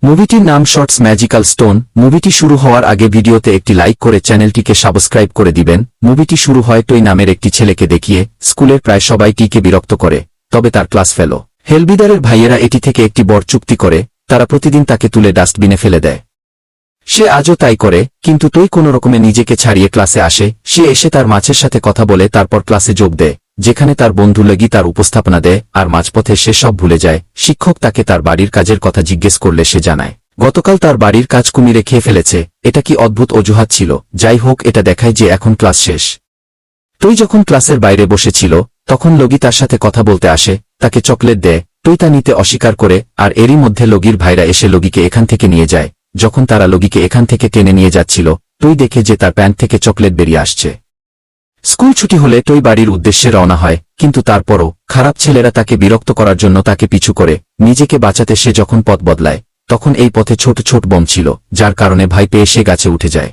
মুভিটির নাম shorts magical stone. মুভিটি শুরু হওয়ার আগে ভিডিওতে একটি লাইক করে চ্যানেলটিকে সাবস্ক্রাইব করে দিবেন। মুভিটি শুরু হয় টই নামের একটি ছেলেকে দেখিয়ে। স্কুলের প্রায় সবাই টিকে বিরক্ত করে, তবে তার ক্লাস ফেলো হেলবিদারের ভাইয়েরা এটি থেকে একটি বড় চুক্তি করে। তারা প্রতিদিন তাকে তুলে ডাস্টবিনে ফেলে দেয়। সে আজও তাই করে, কিন্তু টই কোনো রকমে নিজেকে ছাড়িয়ে ক্লাসে আসে। সে এসে তার মাছের সাথে কথা বলে, তারপর ক্লাসে যোগ দেয়, যেখানে তার বন্ধু লেগি তার উপস্থাপনা দেয়। আর মাঝপথে সে সব ভুলে যায়। শিক্ষক তাকে তার বাড়ির কাজের কথা জিজ্ঞেস করলে সে জানায় গতকাল তার বাড়ির কাজ কুমিরে খেয়ে ফেলেছে। এটা কি অদ্ভুত অজুহাত ছিল। যাই হোক, এটা দেখায় যে এখন ক্লাস শেষ। টই যখন ক্লাসের বাইরে বসেছিল, তখন লগি তার সাথে কথা বলতে আসে, তাকে চকলেট দেয়। টই তা নিতে অস্বীকার করে, আর এরই মধ্যে লগির ভাইরা এসে লগিকে এখান থেকে নিয়ে যায়। যখন তারা লগিকে এখান থেকে টেনে নিয়ে যাচ্ছিল, টই দেখে যে তার প্যান্ট থেকে চকলেট বেরিয়ে আসছে। স্কুল ছুটি হলে টই বাড়ির উদ্দেশ্যে রওনা হয়, কিন্তু তারপরও খারাপ ছেলেরা তাকে বিরক্ত করার জন্য তাকে পিছু করে। নিজেকে বাঁচাতে সে যখন পথ বদলায়, তখন এই পথে ছোট ছোট বম ছিল, যার কারণে ভয় পেয়ে সে গাছে উঠে যায়।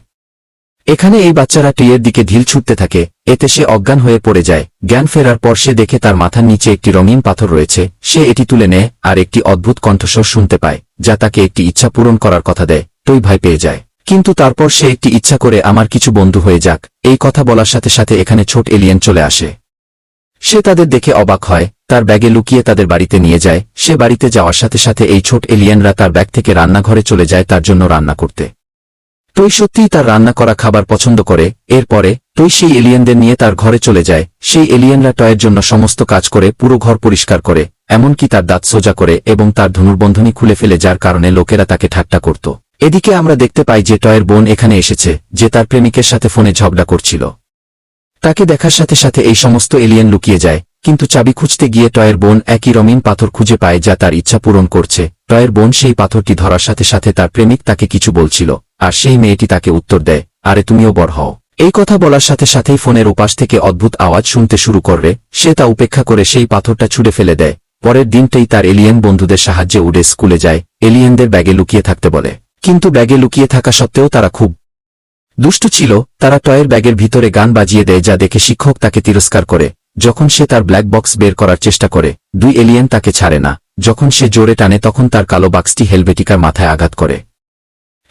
এখানে এই বাচ্চারা টইয়ের দিকে ঢিল ছুটতে থাকে, এতে সে অজ্ঞান হয়ে পড়ে যায়। জ্ঞান ফেরার পর সে দেখে তার মাথার নিচে একটি রঙিন পাথর রয়েছে। সে এটি তুলে নেয় আর একটি অদ্ভুত কণ্ঠস্বর শুনতে পায়, যা তাকে একটি ইচ্ছা পূরণ করার কথা দেয়। টই ভয় পেয়ে যায়, কিন্তু তারপর সে একটি ইচ্ছা করে, আমার কিছু বন্ধু হয়ে যাক। এই কথা বলার সাথে সাথে এখানে ছোট এলিয়েন চলে আসে। সে তাদের দেখে অবাক হয়, তার ব্যাগে লুকিয়ে তাদের বাড়িতে নিয়ে যায়। সে বাড়িতে যাওয়ার সাথে সাথে এই ছোট এলিয়েনরা তার ব্যাগ থেকে রান্নাঘরে চলে যায় তার জন্য রান্না করতে। টই সত্যিই তার রান্না করা খাবার পছন্দ করে। এরপরে টই সেই এলিয়েনদের নিয়ে তার ঘরে চলে যায়। সেই এলিয়েনরা টয়ের জন্য সমস্ত কাজ করে, পুরো ঘর পরিষ্কার করে, এমনকি তার দাঁত সোজা করে এবং তার ধনুর্বন্ধনী খুলে ফেলে, যার কারণে লোকেরা তাকে ঠাট্টা করত। এদিকে আমরা দেখতে পাই যে টয়ের বোন এখানে এসেছে, যে তার প্রেমিকের সাথে ফোনে ঝগড়া করছিল। তাকে দেখার সাথে সাথে এই সমস্ত এলিয়েন লুকিয়ে যায়, কিন্তু চাবি খুঁজতে গিয়ে টয়ের বোন একই রঙিন পাথর খুঁজে পায়, যা তার ইচ্ছা পূরণ করছে। টয়ের বোন সেই পাথরটি ধরার সাথে সাথে তার প্রেমিক তাকে কিছু বলছিল, আর সেই মেয়েটি তাকে উত্তর দেয়, আরে তুমিও বড় হও। এই কথা বলার সাথে সাথেই ফোনের ওপাশ থেকে অদ্ভুত আওয়াজ শুনতে শুরু করে। সে তা উপেক্ষা করে সেই পাথরটা ছুঁড়ে ফেলে দেয়। পরের দিনটাই তার এলিয়েন বন্ধুদের সাহায্যে উড়ে স্কুলে যায়। এলিয়েনদের ব্যাগে লুকিয়ে থাকতে বলে, কিন্তু ব্যাগে লুকিয়ে থাকা সত্ত্বেও তারা খুব দুষ্টু ছিল। তারা টয়ের ব্যাগের ভিতরে গান বাজিয়ে দেয়, যা দেখে শিক্ষক তাকে তিরস্কার করে। যখন সে তার ব্ল্যাক বক্স বের করার চেষ্টা করে, দুই এলিয়েন তাকে ছাড়ে না। যখন সে জোরে টানে, তখন তার কালো বাক্সটি হেলভেটিকার মাথায় আঘাত করে।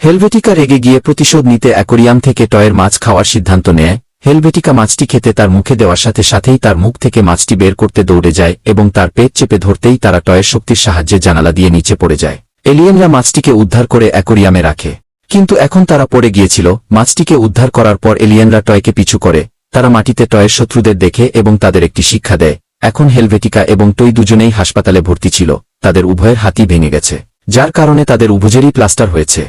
হেলভেটিকা রেগে গিয়ে প্রতিশোধ নিতে অ্যাকোরিয়াম থেকে টয়ের মাছ খাওয়ার সিদ্ধান্ত নেয়। হেলভেটিকা মাছটি খেতে তার মুখে দেওয়ার সাথে সাথেই তার মুখ থেকে মাছটি বের করতে দৌড়ে যায় এবং তার পেট চেপে ধরতেই তারা টয়ের শক্তির সাহায্যে জানালা দিয়ে নিচে পড়ে যায়। এলিয়েনরা মাছটিকে উদ্ধার করে অ্যাকোরিয়ামে রাখে, কিন্তু এখন তারা পড়ে গিয়েছিল। মাছটিকে উদ্ধার করার পর এলিয়েনরা টয়কে পিছু করে। তারা মাটিতে টয়ের শত্রুদের দেখে এবং তাদের একটি শিক্ষা দেয়। এখন হেলভেটিকা এবং টই দুজনেই হাসপাতালে ভর্তি ছিল। তাদের উভয়ের হাতই ভেঙে গেছে, যার কারণে তাদের উভয়েরই প্লাস্টার হয়েছে।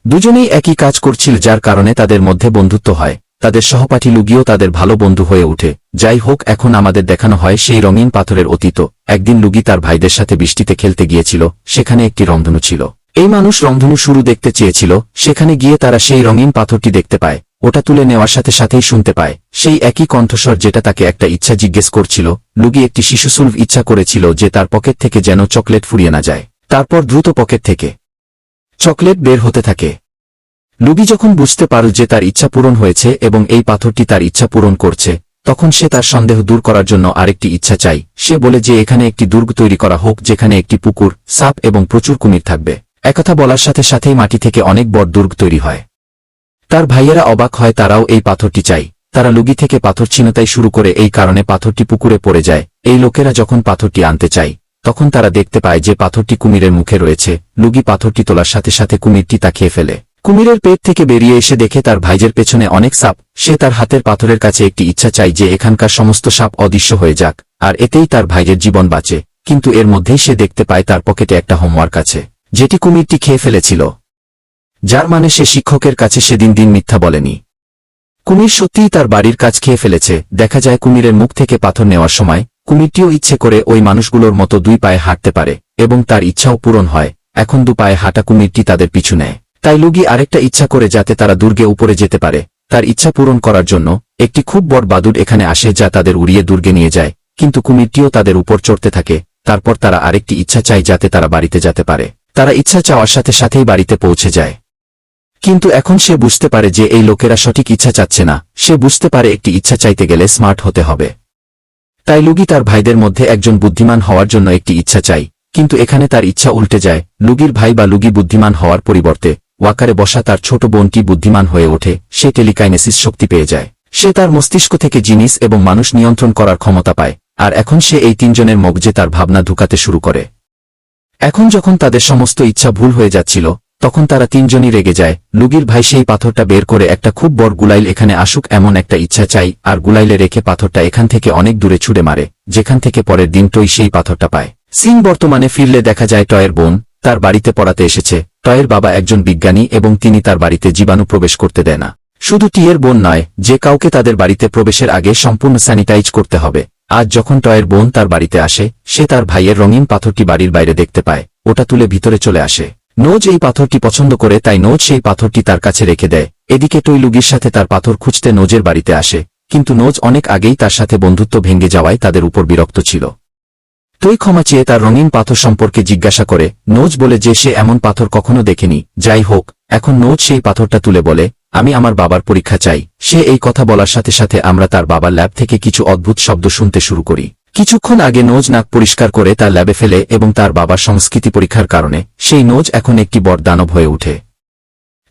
দুজনেই একই কাজ করছিল, যার কারণে তাদের মধ্যে বন্ধুত্ব হয়। তাদের সহপাঠী লুগিও তাদের ভালো বন্ধু হয়ে ওঠে। যাই হোক, এখন আমাদের দেখানো হয় সেই রঙিন পাথরের অতীত। একদিন লুগি তার ভাইদের সাথে বৃষ্টিতে খেলতে গিয়েছিল। সেখানে একটি রংধনু ছিল। এই মানুষ রংধনু শুরু দেখতে চেয়েছিল। সেখানে গিয়ে তারা সেই রঙিন পাথরটি দেখতে পায়। ওটা তুলে নেওয়ার সাথে সাথেই শুনতে পায় সেই একই কণ্ঠস্বর, যেটা তাকে একটা ইচ্ছা জিজ্ঞেস করছিল। লুগি একটি শিশুসুলভ ইচ্ছা করেছিল যে তার পকেট থেকে যেন চকলেট ফুরিয়ে না যায়। তারপর দ্রুত পকেট থেকে চকলেট বের হতে থাকে। লুগি যখন বুঝতে পারল যে তার ইচ্ছা পূরণ হয়েছে এবং এই পাথরটি তার ইচ্ছা পূরণ করছে, তখন সে তার সন্দেহ দূর করার জন্য আরেকটি ইচ্ছা চাই। সে বলে যে এখানে একটি দুর্গ তৈরি করা হোক, যেখানে একটি পুকুর, সাপ এবং প্রচুর কুমির থাকবে। একথা বলার সাথে সাথেই মাটি থেকে অনেক বড় দুর্গ তৈরি হয়। তার ভাইয়েরা অবাক হয়, তারাও এই পাথরটি চাই। তারা লুগি থেকে পাথর ছিনতাই শুরু করে, এই কারণে পাথরটি পুকুরে পড়ে যায়। এই লোকেরা যখন পাথরটি আনতে চায়, তখন তারা দেখতে পায় যে পাথরটি কুমিরের মুখে রয়েছে। লুগি পাথরটি তোলার সাথে সাথে কুমিরটি তা খেয়ে ফেলে। কুমিরের পেট থেকে বেরিয়ে এসে দেখে তার ভাইজের পেছনে অনেক সাপ। সে তার হাতের পাথরের কাছে একটি ইচ্ছা চাই যে এখানকার সমস্ত সাপ অদৃশ্য হয়ে যাক, আর এতেই তার ভাইজের জীবন বাঁচে। কিন্তু এর মধ্যেই সে দেখতে পায় তার পকেটে একটা হোমওয়ার্ক আছে, যেটি কুমিরটি খেয়ে ফেলেছিল, যার মানে সে শিক্ষকের কাছে সেদিন দিন মিথ্যা বলেনি। কুমির সত্যিই তার বাড়ির কাজ খেয়ে ফেলেছে। দেখা যায় কুমিরের মুখ থেকে পাথর নেওয়ার সময় কুমিরটিও ইচ্ছে করে ওই মানুষগুলোর মতো দুই পায়ে হাঁটতে পারে এবং তার ইচ্ছাও পূরণ হয়। এখন দু পায়ে হাঁটা কুমিরটি তাদের পিছু নেয়। তাই লুগি আরেকটা ইচ্ছা করে, যাতে তারা দুর্গে উপরে যেতে পারে। তার ইচ্ছা পূরণ করার জন্য একটি খুব বড় বাদুড় এখানে আসে, যা তাদের উড়িয়ে দুর্গে নিয়ে যায়। কিন্তু কুমিরটিও তাদের উপর চড়তে থাকে। তারপর তারা আরেকটি ইচ্ছা চায়, যাতে তারা বাড়িতে যেতে পারে। তারা ইচ্ছা চাওয়ার সাথে সাথেই বাড়িতে পৌঁছে যায়। কিন্তু এখন সে বুঝতে পারে যে এই লোকেরা সঠিক ইচ্ছা চাচ্ছে না। সে বুঝতে পারে একটি ইচ্ছা চাইতে গেলে স্মার্ট হতে হবে। তাই লুগি তার ভাইদের মধ্যে একজন বুদ্ধিমান হওয়ার জন্য একটি ইচ্ছা চাই। কিন্তু এখানে তার ইচ্ছা উল্টে যায়। লুগির ভাই বা লুগি বুদ্ধিমান হওয়ার পরিবর্তে ওয়াকারে বসা তার ছোট বোনটি বুদ্ধিমান হয়ে ওঠে। সে টেলিকাইনেসিস শক্তি পেয়ে যায়। সে তার মস্তিষ্ক থেকে জিনিস এবং মানুষ নিয়ন্ত্রণ করার ক্ষমতা পায়। আর এখন সে এই তিনজনের মগজে তার ভাবনা ঢুকাতে শুরু করে। এখন যখন তাদের সমস্ত ইচ্ছা ভুল হয়ে যাচ্ছিল, তখন তারা তিনজনই রেগে যায়। লুগির ভাই সেই পাথরটা বের করে একটা খুব বড় গুলাইল এখানে আসুক এমন একটা ইচ্ছা চাই, আর গুলাইলে রেখে পাথরটা এখান থেকে অনেক দূরে ছুড়ে মারে, যেখান থেকে পরের দিন টই সেই পাথরটা পায়। সিন বর্তমানে ফিরলে দেখা যায় টয়ের বোন তার বাড়িতে পড়াতে এসেছে। টয়ের বাবা একজন বিজ্ঞানী এবং তিনি তার বাড়িতে জীবাণু প্রবেশ করতে দেয় না। শুধু টিয়ের বোন নয়, যে কাউকে তাদের বাড়িতে প্রবেশের আগে সম্পূর্ণ স্যানিটাইজ করতে হবে। আজ যখন টয়ের বোন তার বাড়িতে আসে, সে তার ভাইয়ের রঙিন পাথরটি বাড়ির বাইরে দেখতে পায়। ওটা তুলে ভিতরে চলে আসে। নোজ এই পাথরটি পছন্দ করে, তাই নোজ সেই পাথরটি তার কাছে রেখে দেয়। এদিকে টই লুগির সাথে তার পাথর খুঁজতে নোজের বাড়িতে আসে, কিন্তু নোজ অনেক আগেই তার সাথে বন্ধুত্ব ভেঙে যাওয়ায় তাদের উপর বিরক্ত ছিল। টই ক্ষমা চেয়ে তার রঙিন পাথর সম্পর্কে জিজ্ঞাসা করে। নোজ বলে যে সে এমন পাথর কখনো দেখেনি। যাই হোক, এখন নোজ সেই পাথরটা তুলে বলে, আমি আমার বাবার পরীক্ষা চাই। সে এই কথা বলার সাথে সাথে আমরা তার বাবার ল্যাব থেকে কিছু অদ্ভুত শব্দ শুনতে শুরু করি। কিছুক্ষণ আগে নোজ নাক পরিষ্কার করে তার ল্যাবে ফেলে এবং তার বাবার সংস্কৃতি পরীক্ষার কারণে সেই নোজ এখন একটি বড় দানব হয়ে ওঠে।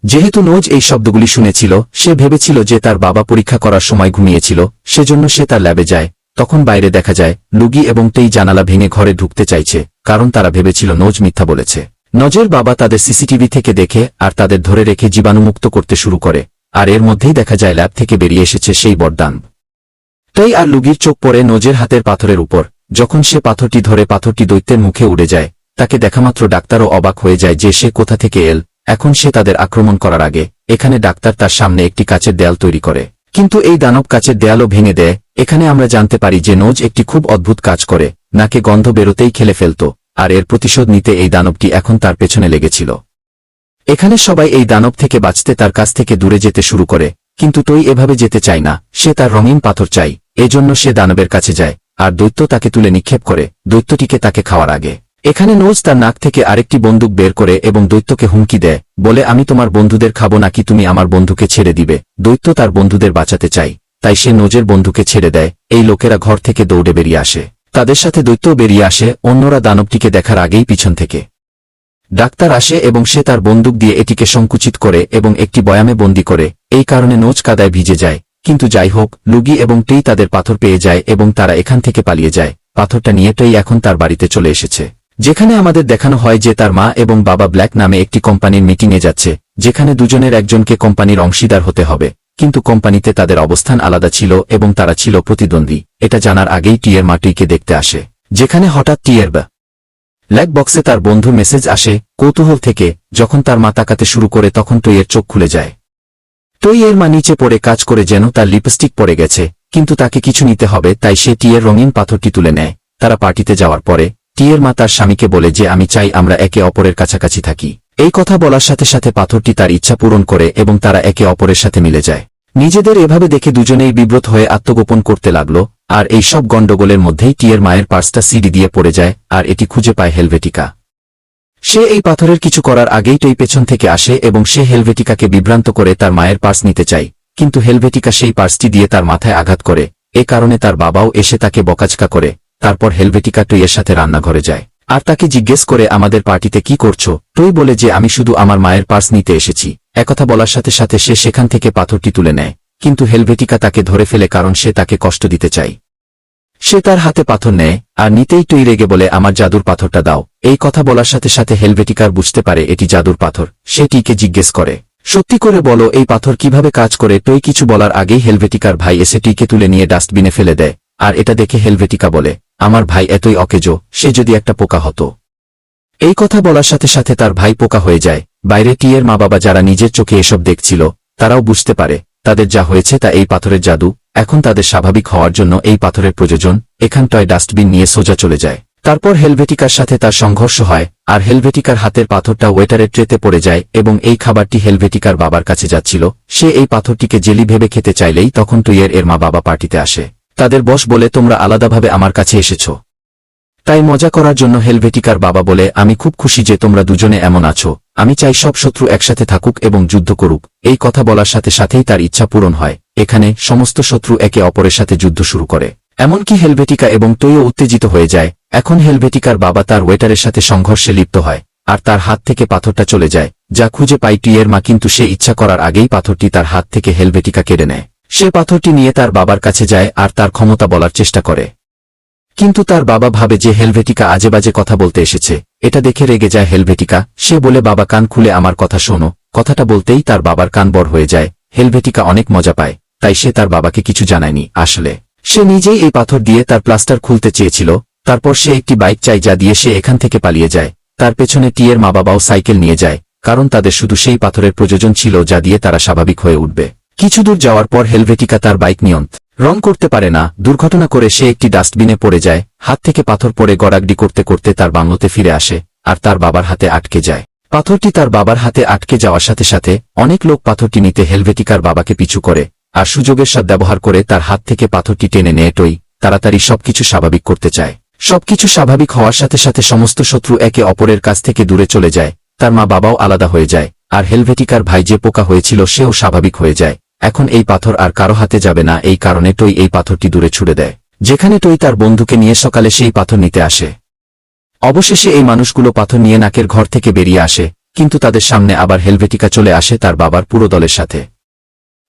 যেহেতু নোজ এই শব্দগুলি শুনেছিল, সে ভেবেছিল যে তার বাবা পরীক্ষা করার সময় ঘুমিয়েছিল, সেজন্য সে তার ল্যাবে যায়। তখন বাইরে দেখা যায় লুগি এবং তেই জানালা ভেঙে ঘরে ঢুকতে চাইছে, কারণ তারা ভেবেছিল নোজ মিথ্যা বলেছে। নোজের বাবা তাদের সিসিটিভি থেকে দেখে আর তাদের ধরে রেখে জীবাণুমুক্ত করতে শুরু করে, আর এর মধ্যেই দেখা যায় ল্যাব থেকে বেরিয়ে এসেছে সেই বরদান। তেই আর লুগির চোখ পড়ে নোজের হাতের পাথরের উপর। যখন সে পাথরটি ধরে পাথরটি দৈত্যের মুখে উড়ে যায়, তাকে দেখামাত্র ডাক্তারও অবাক হয়ে যায় যে সে কোথা থেকে এল। এখন সে তাদের আক্রমণ করার আগে এখানে ডাক্তার তার সামনে একটি কাচের দেয়াল তৈরি করে, কিন্তু এই দানব কাচের দেয়ালও ভেঙে দেয়। এখানে আমরা জানতে পারি যে নোজ একটি খুব অদ্ভুত কাজ করে, নাকে গন্ধ বেরোতেই খেলে ফেলত, আর এর প্রতিশোধ নিতে এই দানবটি এখন তার পেছনে লেগেছিল। এখানে সবাই এই দানব থেকে বাঁচতে তার কাছ থেকে দূরে যেতে শুরু করে, কিন্তু টই এভাবে যেতে চায় না। সে তার রঙিন পাথর চাই, এজন্য সে দানবের কাছে যায়, আর দৈত্য তাকে তুলে নিক্ষেপ করে দৈত্যটিকে তাকে খাওয়ার আগে। এখানে নোজ তার নাক থেকে আরেকটি বন্দুক বের করে এবং দৈত্যকে হুমকি দেয়, বলে আমি তোমার বন্ধুদের খাবো নাকি তুমি আমার বন্ধুকে ছেড়ে দিবে। দৈত্য তার বন্ধুদের বাঁচাতে চায়, তাই সে নোজের বন্ধুকে ছেড়ে দেয়। এই লোকেরা ঘর থেকে দৌড়ে বেরিয়ে আসে, তাদের সাথে দৈত্যও বেরিয়ে আসে। অন্যরা দানবটিকে দেখার আগেই পিছন থেকে ডাক্তার আসে এবং সে তার বন্দুক দিয়ে এটিকে সংকুচিত করে এবং একটি বয়ামে বন্দী করে। এই কারণে নোজ কাদায় ভিজে যায়। কিন্তু যাই হোক, লুগি এবং টেই তাদের পাথর পেয়ে যায় এবং তারা এখান থেকে পালিয়ে যায়। পাথরটা নিয়ে টেই এখন তার বাড়িতে চলে এসেছে, যেখানে আমাদের দেখানো হয় যে তার মা এবং বাবা ব্ল্যাক নামে একটি কোম্পানির মিটিংয়ে যাচ্ছে, যেখানে দুজনের একজনকে কোম্পানির অংশীদার হতে হবে। কিন্তু কোম্পানিতে তাদের অবস্থান আলাদা ছিল এবং তারা ছিল প্রতিদ্বন্দ্বী। এটা জানার আগেই টিয়ের মা টেইকে দেখতে আসে, যেখানে হঠাৎ টিয়ের ব্ল্যাক বক্সে তার বন্ধুর মেসেজ আসে। কৌতূহল থেকে যখন তার মা তাকাতে শুরু করে, তখন টইয়ের চোখ খুলে যায়। টইয়ের মা নিচে পড়ে কাজ করে যেন তার লিপস্টিক পড়ে গেছে, কিন্তু তাকে কিছু নিতে হবে, তাই সে টিয়ের রঙিন পাথরটি তুলে নেয়। তারা পার্টিতে যাওয়ার পরে টিয়ের মা তার স্বামীকে বলে যে আমি চাই আমরা একে অপরের কাছাকাছি থাকি। এই কথা বলার সাথে সাথে পাথরটি তার ইচ্ছা পূরণ করে এবং তারা একে অপরের সাথে মিলে যায়। নিজেদের এভাবে দেখে দুজনেই বিব্রত হয়ে আত্মগোপন করতে লাগল। আর এই সব গণ্ডগোলের মধ্যেই টিয়ের মায়ের পার্সটা সিডি দিয়ে পড়ে যায়, আর এটি খুঁজে পায় হেলভেটিকা। সে এই পাথরের কিছু করার আগেই টই পেছন থেকে আসে এবং সে হেলভেটিকাকে বিভ্রান্ত করে তার মায়ের পার্স নিতে চায়, কিন্তু হেলভেটিকা সেই পার্সটি দিয়ে তার মাথায় আঘাত করে। এ কারণে তার বাবাও এসে তাকে বকাঝকা করে। তারপর হেলভেটিকা টইয়ের সাথে রান্নাঘরে যায় আর তাকে জিজ্ঞেস করে আমাদের পার্টিতে কি করছো। টই বলে যে আমি শুধু আমার মায়ের পার্স নিতে এসেছি। একথা বলার সাথে সাথে সে সেখান থেকে পাথরটি তুলে নেয়, কিন্তু হেলভেটিকা তাকে ধরে ফেলে কারণ সে তাকে কষ্ট দিতে চায়। সে তার হাতে পাথর নেয় আর নিতেই টই রেগে বলে আমার জাদুর পাথরটা দাও। এই কথা বলার সাথে সাথে হেলভেটিকার বুঝতে পারে এটি জাদুর পাথর। সে টিকে জিজ্ঞেস করে সত্যি করে বলো এই পাথর কিভাবে কাজ করে। টই কিছু বলার আগেই হেলভেটিকার ভাই এসে টিকে তুলে নিয়ে ডাস্টবিনে ফেলে দেয়, আর এটা দেখে হেলভেটিকা বলে আমার ভাই এতই অকেজো, সে যদি একটা পোকা হতো। এই কথা বলার সাথে সাথে তার ভাই পোকা হয়ে যায়। বাইরে টিয়ের মা বাবা যারা নিজের চোখে এসব দেখছিল, তারাও বুঝতে পারে তাদের যা হয়েছে তা এই পাথরের জাদু। এখন তাদের স্বাভাবিক হওয়ার জন্য এই পাথরের প্রয়োজন। এখানটায় ডাস্টবিন নিয়ে সোজা চলে যায়। তারপর হেলভেটিকার সাথে তার সংঘর্ষ হয়, আর হেলভেটিকার হাতের পাথরটা ওয়েটারের ট্রেতে পড়ে যায় এবং এই খাবারটি হেলভেটিকার বাবার কাছে যাচ্ছিল। সে এই পাথরটিকে জেলি ভেবে খেতে চাইলেই তখন টইয়ের এর মা বাবা পার্টিতে আসে। তাদের বস বলে তোমরা আলাদাভাবে আমার কাছে এসেছ। তাই মজা করার জন্য হেলভেটিকার বাবা বলে আমি খুব খুশি যে তোমরা দুজনে এমন আছো। আমি চাই সব শত্রু একসাথে থাকুক এবং যুদ্ধ করুক। এই কথা বলার সাথে সাথেই তার ইচ্ছা পূরণ হয়। এখানে সমস্ত শত্রু একে অপরের সাথে যুদ্ধ শুরু করে। এমনকি হেলভেটিকা এবং টইও উত্তেজিত হয়ে যায়। এখন হেলভেটিকার বাবা তার ওয়েটারের সাথে সংঘর্ষে লিপ্ত হয়, আর তার হাত থেকে পাথরটা চলে যায়। যা খুঁজে পায় টুইয়ের মা, কিন্তু সে ইচ্ছা করার আগেই পাথরটি তার হাত থেকে হেলভেটিকা কেড়ে নেয়। সে পাথরটি নিয়ে তার বাবার কাছে যায় আর তার ক্ষমতা বলার চেষ্টা করে, কিন্তু তার বাবা ভাবে যে হেলভেটিকা আজেবাজে কথা বলতে এসেছে। এটা দেখে রেগে যায় হেলভেটিকা। সে বলে, বাবা কান খুলে আমার কথা শোনো। কথাটা বলতেই তার বাবার কান বড় হয়ে যায়। হেলভেটিকা অনেক মজা পায়, তাই সে তার বাবাকে কিছু জানায়নি। আসলে সে নিজেই এই পাথর দিয়ে তার প্লাস্টার খুলতে চেয়েছিল। তারপর সে একটি বাইক চাই, যা দিয়ে সে এখান থেকে পালিয়ে যায়। তার পেছনে টিয়ের মা বাবাও সাইকেল নিয়ে যায়, কারণ তাদের শুধু সেই পাথরের প্রয়োজন ছিল যা দিয়ে তারা স্বাভাবিক হয়ে উঠবে। কিছু দূর যাওয়ার পর হেলভেটিকা তার বাইক নিয়ন্ত্রণ করতে পারে না। দুর্ঘটনা করে সে একটি ডাস্টবিনে পড়ে যায়। হাত থেকে পাথর পড়ে গড়াগড়ি করতে করতে তার বাংলোতে ফিরে আসে, আর তার বাবার হাতে আটকে যায়। পাথরটি তার বাবার হাতে আটকে যাওয়ার সাথে সাথে অনেক লোক পাথরটি নিতে হেলভেটিকার বাবাকে পিছু করে, আর সুযোগের সদ্ব্যবহার করে তার হাত থেকে পাথরটি টেনে নেয় টই। তাড়াতাড়ি সবকিছু স্বাভাবিক করতে চায়। সবকিছু স্বাভাবিক হওয়ার সাথে সাথে সমস্ত শত্রু একে অপরের কাছ থেকে দূরে চলে যায়। তার মা বাবাও আলাদা হয়ে যায়, আর হেলভেটিকার ভাই যে পোকা হয়েছিল সেও স্বাভাবিক হয়ে যায়। এখন এই পাথর আর কারো হাতে যাবে না। এই কারণে টই এই পাথরটি দূরে ছুড়ে দেয়, যেখানে টই তার বন্ধুকে নিয়ে সকালে সেই পাথর নিতে আসে। অবশেষে এই মানুষগুলো পাথর নিয়ে নাকের ঘর থেকে বেরিয়ে আসে, কিন্তু তাদের সামনে আবার হেলভেটিকা চলে আসে তার বাবার পুরো দলের সাথে।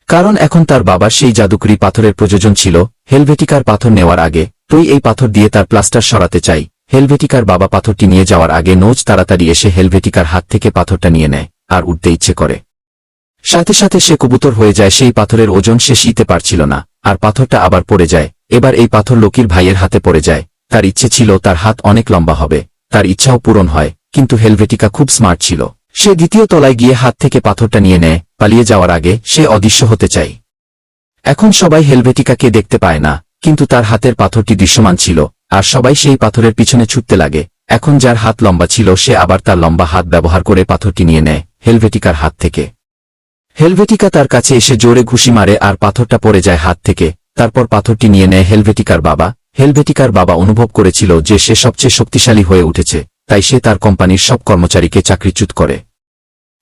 কারণ এখন তার বাবার সেই জাদুকরি পাথরের প্রয়োজন ছিল। হেলভেটিকার পাথর নেওয়ার আগে টই এই পাথর দিয়ে তার প্লাস্টার সরাতে চাই। হেলভেটিকার বাবা পাথরটি নিয়ে যাওয়ার আগে নোজ তাড়াতাড়ি এসে হেলভেটিকার হাত থেকে পাথরটা নিয়ে নেয়, আর উঠতে ইচ্ছে করে। সাথে সাথে সে কবুতর হয়ে যায়। সেই পাথরের ওজন সে সইতে পারছিল না, আর পাথরটা আবার পড়ে যায়। এবার এই পাথর লোকির ভাইয়ের হাতে পড়ে যায়। তার ইচ্ছে ছিল তার হাত অনেক লম্বা হবে। তার ইচ্ছাও পূরণ হয়, কিন্তু হেলভেটিকা খুব স্মার্ট ছিল। সে দ্বিতীয় তলায় গিয়ে হাত থেকে পাথরটা নিয়ে নেয়। পালিয়ে যাওয়ার আগে সে অদৃশ্য হতে চায়। এখন সবাই হেলভেটিকাকে দেখতে পায় না, কিন্তু তার হাতের পাথরটি দৃশ্যমান ছিল, আর সবাই সেই পাথরের পিছনে ছুটতে লাগে। এখন যার হাত লম্বা ছিল সে আবার তার লম্বা হাত ব্যবহার করে পাথরটি নিয়ে নেয় হেলভেটিকার হাত থেকে। হেলভেটিকা তার কাছে এসে জোরে ঘুষি মারে, আর পাথরটা পড়ে যায় হাত থেকে। তারপর পাথরটি নিয়ে নেয় হেলভেটিকার বাবা। হেলভেটিকার বাবা অনুভব করেছিল যে সে সবচেয়ে শক্তিশালী হয়ে উঠেছে, তাই সে তার কোম্পানির সব কর্মচারীকে চাকরিচ্যুত করে,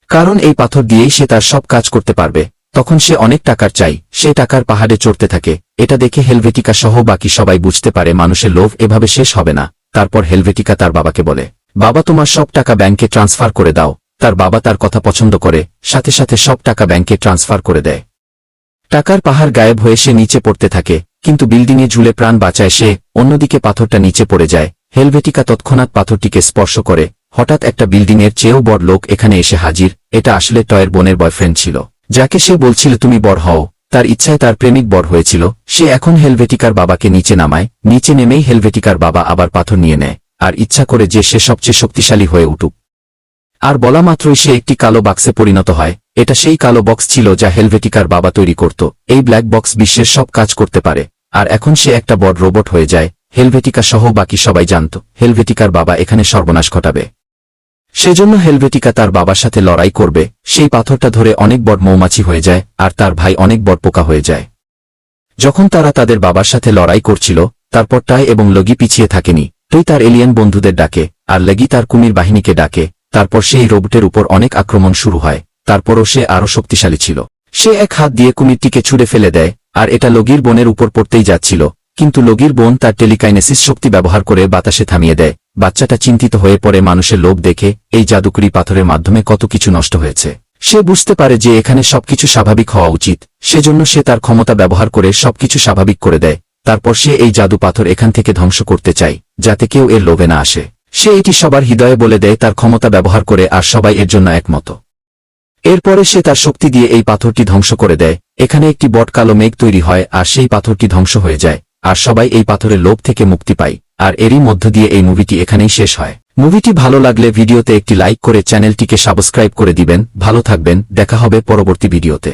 কারণ এই পাথর দিয়েই সে তার সব কাজ করতে পারবে। তখন সে অনেক টাকার চাই। সে টাকার পাহাড়ে চড়তে থাকে। এটা দেখে হেলভেটিকা সহ বাকি সবাই বুঝতে পারে মানুষের লোভ এভাবে শেষ হবে না। তারপর হেলভেটিকা তার বাবাকে বলে, বাবা তোমার সব টাকা ব্যাংকে ট্রান্সফার করে দাও। তার বাবা তার কথা পছন্দ করে, সাথে সাথে সব টাকা ব্যাংকে ট্রান্সফার করে দেয়। টাকার পাহাড় গায়েব হয়ে সে নিচে পড়তে থাকে, কিন্তু বিল্ডিংয়ে ঝুলে প্রাণ বাঁচায় সে। অন্যদিকে পাথরটা নিচে পড়ে যায়। হেলভেটিকা তৎক্ষণাৎ পাথরটিকে স্পর্শ করে। হঠাৎ একটা বিল্ডিংয়ের চেয়েও বড় লোক এখানে এসে হাজির। এটা আসলে টয়ের বোনের বয়ফ্রেন্ড ছিল, যাকে সে বলছিল তুমি বড় হও। তার ইচ্ছায় তার প্রেমিক বড় হয়েছিল। সে এখন হেলভেটিকার বাবাকে নিচে নামায়। নিচে নেমেই হেলভেটিকার বাবা আবার পাথর নিয়ে নেয়, আর ইচ্ছা করে যে সে সবচেয়ে শক্তিশালী হয়ে উঠুক। আর বলা মাত্রই সে একটি কালো বাক্সে পরিণত হয়। এটা সেই কালো বক্স ছিল যা হেলভেটিকার বাবা তৈরি করত। এই ব্ল্যাক বক্স বিশ্বের সব কাজ করতে পারে, আর এখন সে একটা বড় রোবট হয়ে যায়। হেলভেটিকা সহ বাকি সবাই জানত হেলভেটিকার বাবা এখানে সর্বনাশ ঘটাবে। সেজন্য হেলভেটিকা তার বাবার সাথে লড়াই করবে। সেই পাথরটা ধরে অনেক বড় মৌমাছি হয়ে যায়, আর তার ভাই অনেক বড় পোকা হয়ে যায়। যখন তারা তাদের বাবার সাথে লড়াই করছিল, তারপর টাই এবং লগি পিছিয়ে থাকেনি। টই তার এলিয়েন বন্ধুদের ডাকে, আর লগি তার কুমির বাহিনীকে ডাকে। তারপর সেই রোবটের উপর অনেক আক্রমণ শুরু হয়। তারপরও সে আরও শক্তিশালী ছিল। সে এক হাত দিয়ে কুমিরটিকে ছুঁড়ে ফেলে দেয়, আর এটা লগির বোনের উপর পড়তেই যাচ্ছিল, কিন্তু লগির বোন তার টেলিকাইনেসিস শক্তি ব্যবহার করে বাতাসে থামিয়ে দেয়। বাচ্চাটা চিন্তিত হয়ে পড়ে মানুষের লোভ দেখে। এই জাদুকরি পাথরের মাধ্যমে কত কিছু নষ্ট হয়েছে। সে বুঝতে পারে যে এখানে সবকিছু স্বাভাবিক হওয়া উচিত। সেজন্য সে তার ক্ষমতা ব্যবহার করে সবকিছু স্বাভাবিক করে দেয়। তারপর সে এই জাদু পাথর এখান থেকে ধ্বংস করতে চায়, যাতে কেউ এর লোভে না আসে। সে এটি সবার হৃদয়ে বলে দেয় তার ক্ষমতা ব্যবহার করে, আর সবাই এর জন্য একমত। এরপরে সে তার শক্তি দিয়ে এই পাথরটি ধ্বংস করে দেয়। এখানে একটি বট কালো মেঘ তৈরি হয়, আর সেই পাথরটি ধ্বংস হয়ে যায়, আর সবাই এই পাথরের লোভ থেকে মুক্তি পায়। আর এরই মধ্য দিয়ে এই মুভিটি এখানেই শেষ হয়। মুভিটি ভালো লাগলে ভিডিওতে একটি লাইক করে চ্যানেলটিকে সাবস্ক্রাইব করে দিবেন। ভালো থাকবেন, দেখা হবে পরবর্তী ভিডিওতে।